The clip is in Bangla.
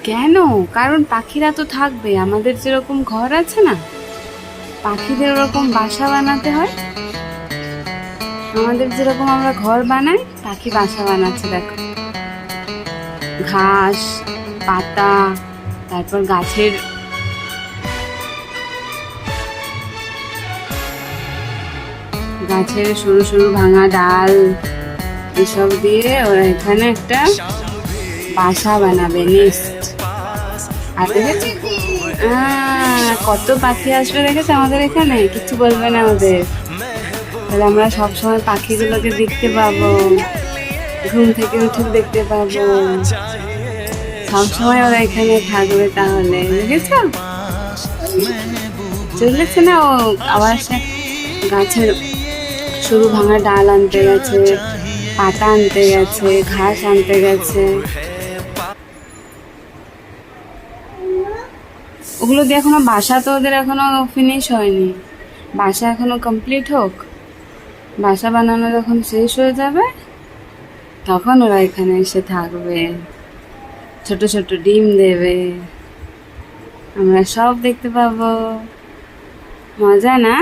কেন? কারণ পাখিরা তো থাকবে, আমাদের যেরকম ঘর আছে না, পাখিদের ওরকম বাসা বানাতে হয়। আমাদের যেরকম আমরা ঘর বানাই, পাখি বাসা বানাচ্ছে দেখো। ঘাস, পাতা, তারপর গাছের সরু সরু ভাঙা ডাল, এসব দিয়ে ওরা এখানে একটা বাসা বানাবে, নেস্ট। আর দেখেছি কত পাখি আসবে দেখেছে আমাদের এখানে, কিছু বলবে না ওদের। তাহলে আমরা সবসময় পাখিগুলোকে দেখতে পাবো, ঘুম থেকে উঠে দেখতে পাবো, সবসময় ওরা এখানে থাকবে। তাহলে দেখেছ, চলেছে না ও আবার সে গাছের সরু ভাঙা ডাল আনতে গেছে, পাতা আনতে গেছে, ঘাস আনতে গেছে। ওগুলো দিয়ে এখনো বাসা তো ওদের এখনো ফিনিশ হয়নি, বাসা এখনো কমপ্লিট হোক। বাসা বানানো যখন শেষ হয়ে যাবে তখন ওরা এখানে এসে থাকবে, ছোট ছোট ডিম দেবে, আমরা সব দেখতে পাবো। মজা না?